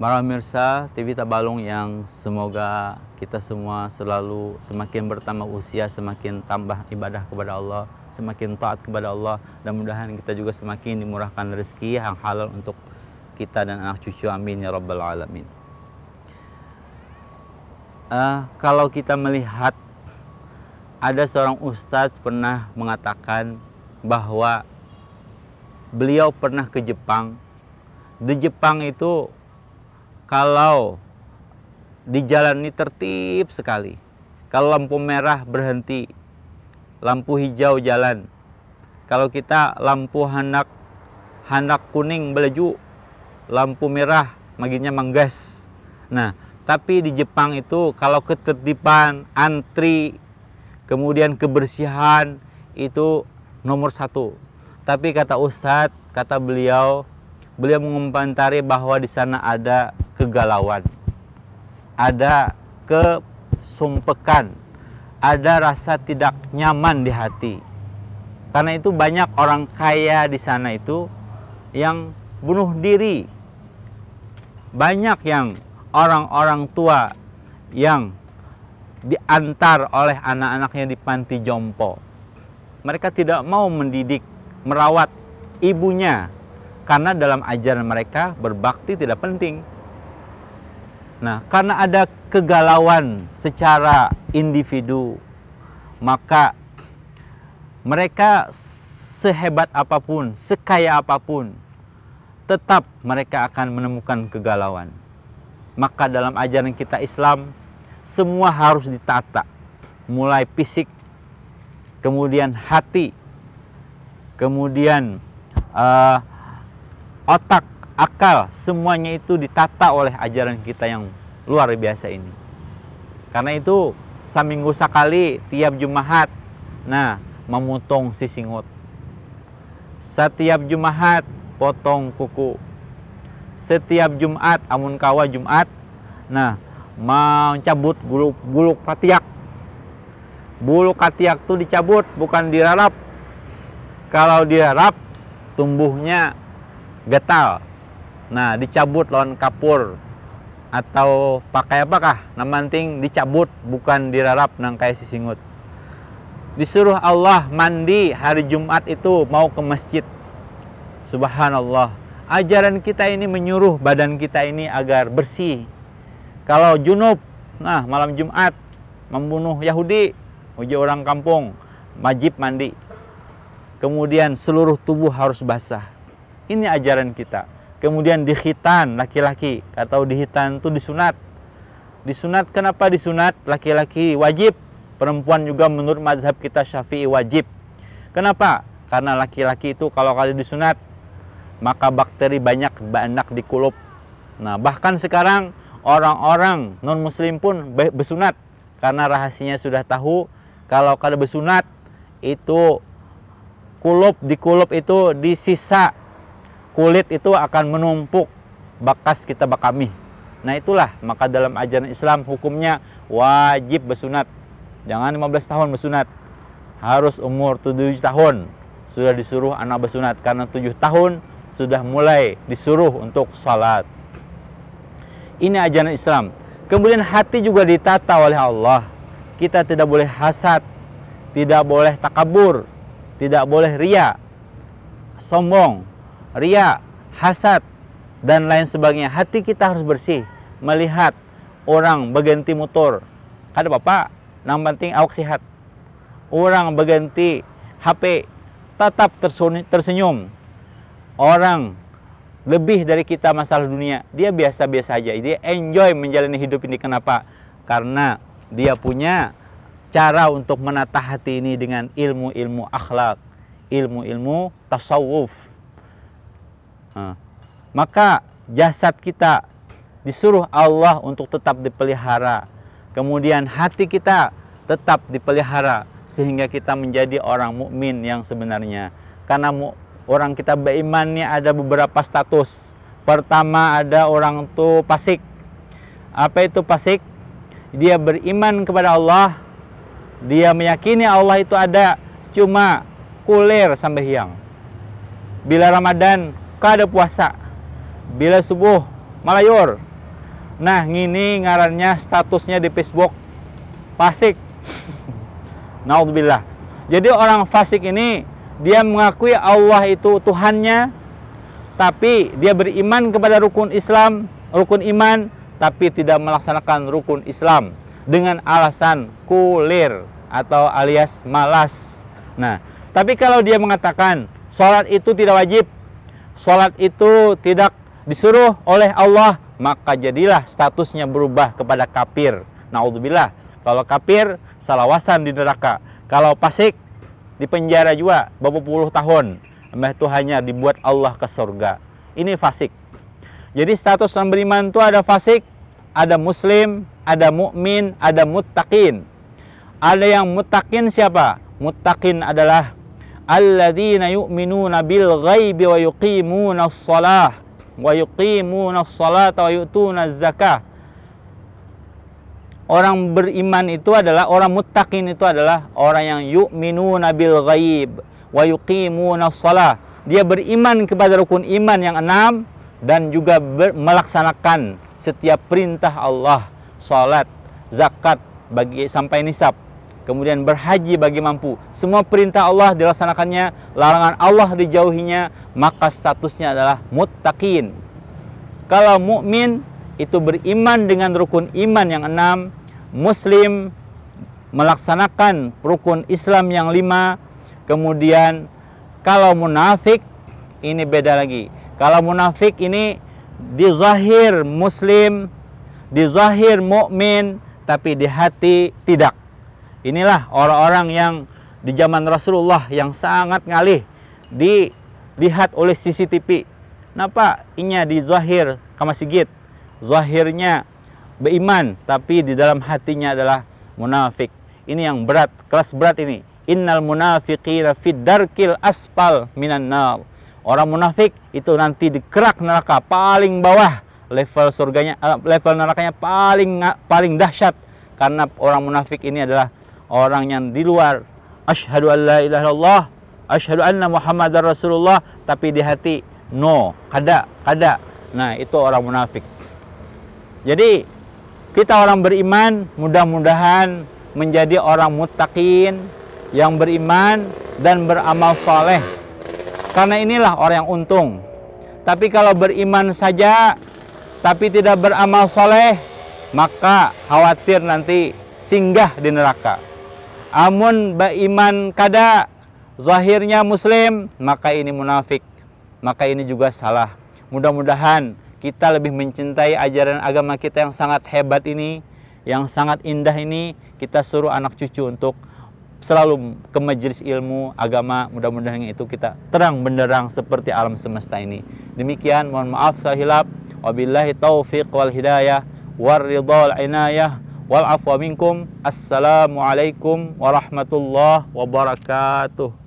Para pemirsa TV Tabalong yang semoga kita semua selalu semakin bertambah usia, semakin tambah ibadah kepada Allah, semakin taat kepada Allah, dan mudah-mudahan kita juga semakin dimurahkan rezeki yang halal untuk kita dan anak cucu, amin ya rabbal alamin. Kalau kita melihat, ada seorang ustadz pernah mengatakan bahwa beliau pernah ke Jepang. Di Jepang itu kalau di jalan ini tertib sekali. Kalau lampu merah berhenti, lampu hijau jalan. Kalau kita lampu hendak kuning belaju, lampu merah maginya manggas. Nah, tapi di Jepang itu kalau ketertiban, antri, kemudian kebersihan itu nomor satu. Tapi kata Ustadz, kata beliau mengomentari bahwa di sana ada kegalauan, ada kesumpekan, ada rasa tidak nyaman di hati. Karena itu banyak orang kaya di sana itu yang bunuh diri. Banyak yang orang-orang tua yang diantar oleh anak-anaknya di panti jompo. Mereka tidak mau mendidik, merawat ibunya, karena dalam ajaran mereka berbakti tidak penting. Nah, karena ada kegalauan secara individu, maka mereka sehebat apapun, sekaya apapun, tetap mereka akan menemukan kegalauan. Maka dalam ajaran kita Islam, semua harus ditata, mulai fisik, kemudian hati, kemudian otak, akal, semuanya itu ditata oleh ajaran kita yang luar biasa ini. Karena itu seminggu sekali tiap Jumat, nah memotong sisingot. Setiap Jumat potong kuku. Setiap Jumat, amun kawa Jumat, nah mencabut bulu katiak. Bulu katiak tuh dicabut, bukan dirarap. Kalau dirarap, tumbuhnya gatal. Nah, dicabut lawan kapur atau pakai apakah? Namanting dicabut, bukan dirarap nang kayak sisingut. Disuruh Allah mandi hari Jumat itu mau ke masjid. Subhanallah. Ajaran kita ini menyuruh badan kita ini agar bersih. Kalau junub, nah malam Jumat membunuh Yahudi, uji orang kampung, wajib mandi. Kemudian seluruh tubuh harus basah. Ini ajaran kita. Kemudian dikhitan laki-laki atau dihitan itu disunat. Disunat, kenapa disunat? Laki-laki wajib, perempuan juga menurut mazhab kita Syafi'i wajib. Kenapa? Karena laki-laki itu kalau kali disunat, maka bakteri banyak di kulup. Nah, bahkan sekarang orang-orang non-muslim pun besunat. Karena rahasianya sudah tahu, kalau kada besunat, itu di kulup itu di sisa kulit itu akan menumpuk bekas kita bakami. Nah itulah, maka dalam ajaran Islam hukumnya wajib besunat. Jangan 15 tahun besunat. Harus umur 7 tahun sudah disuruh anak besunat. Karena 7 tahun sudah mulai disuruh untuk sholat. Ini ajaran Islam. Kemudian hati juga ditata oleh Allah. Kita tidak boleh hasad, tidak boleh takabur, tidak boleh ria, sombong, ria, hasad, dan lain sebagainya. Hati kita harus bersih. Melihat orang berganti motor, kada apa-apa, yang penting awak sehat. Orang berganti HP, tetap tersenyum. Orang lebih dari kita masalah dunia, dia biasa-biasa aja. Dia enjoy menjalani hidup ini. Kenapa? Karena dia punya cara untuk menata hati ini dengan ilmu-ilmu akhlak, ilmu-ilmu tasawuf. Maka jasad kita disuruh Allah untuk tetap dipelihara. Kemudian hati kita tetap dipelihara sehingga kita menjadi orang mukmin yang sebenarnya. Karena orang kita berimannya ada beberapa status. Pertama ada orang itu fasik. Apa itu fasik? Dia beriman kepada Allah. Dia meyakini Allah itu ada, cuma kulir sampai hiang. Bila Ramadan kada puasa, bila subuh malayur, Nah, ngini ngarannya statusnya di Facebook fasik. Naudzubillah. Jadi orang fasik ini dia mengakui Allah itu Tuhannya, tapi dia beriman kepada rukun Islam, rukun iman, tapi tidak melaksanakan rukun Islam dengan alasan kulir atau alias malas. Nah, tapi kalau dia mengatakan sholat itu tidak wajib, sholat itu tidak disuruh oleh Allah, maka jadilah statusnya berubah kepada kafir. Naudzubillah. Kalau kafir, salawasan di neraka. Kalau fasik, di penjara juga beberapa puluh tahun. Itu hanya dibuat Allah ke surga. Ini fasik. Jadi status orang beriman itu ada fasik, ada muslim, ada mukmin, ada muttaqin. Ada yang muttaqin siapa? Muttaqin adalah alladzina yu'minuna bil ghaibi wa yuqimuna shalah wa yuqimuna shalata wa yu'tuna zakah. Orang beriman itu adalah, orang muttaqin itu adalah orang yang yu'minuna bil ghaib wa yuqimuna shalah. Dia beriman kepada rukun iman yang 6 dan juga melaksanakan setiap perintah Allah, salat, zakat bagi sampai nisab, kemudian berhaji bagi mampu. Semua perintah Allah dilaksanakannya, larangan Allah dijauhinya, maka statusnya adalah muttaqin. Kalau mukmin itu beriman dengan rukun iman yang 6, muslim melaksanakan rukun Islam yang 5, kemudian kalau munafik ini beda lagi. Kalau munafik ini di zahir muslim, di zahir mukmin, tapi di hati tidak. Inilah orang-orang yang di zaman Rasulullah yang sangat ngalih dilihat oleh CCTV. Kenapa? Inya di zahir kama sigit, zahirnya beriman, tapi di dalam hatinya adalah munafik. Ini yang berat, kelas berat ini. Innal munafiqina fid darkil asfal minan nar. Orang munafik itu nanti di kerak neraka paling bawah, level surganya, level nerakanya paling dahsyat. Karena orang munafik ini adalah orang yang di luar asyhadu an la ilaha illallah, asyhadu anna muhammadar rasulullah, tapi di hati no, kada. Nah, itu orang munafik. Jadi kita orang beriman mudah-mudahan menjadi orang muttaqin yang beriman dan beramal soleh. Karena inilah orang yang untung. Tapi kalau beriman saja tapi tidak beramal soleh, maka khawatir nanti singgah di neraka. Amun beriman kada, zahirnya muslim, maka ini munafik. Maka ini juga salah. Mudah-mudahan kita lebih mencintai ajaran agama kita yang sangat hebat ini, yang sangat indah ini. Kita suruh anak cucu untuk selalu ke majelis ilmu agama. Mudah-mudahan itu kita terang benderang seperti alam semesta ini. Demikian, mohon maaf saya hilap. Wabillahi taufiq wal hidayah war ridha wal inayah wal afwa minkum. Assalamualaikum warahmatullahi wabarakatuh.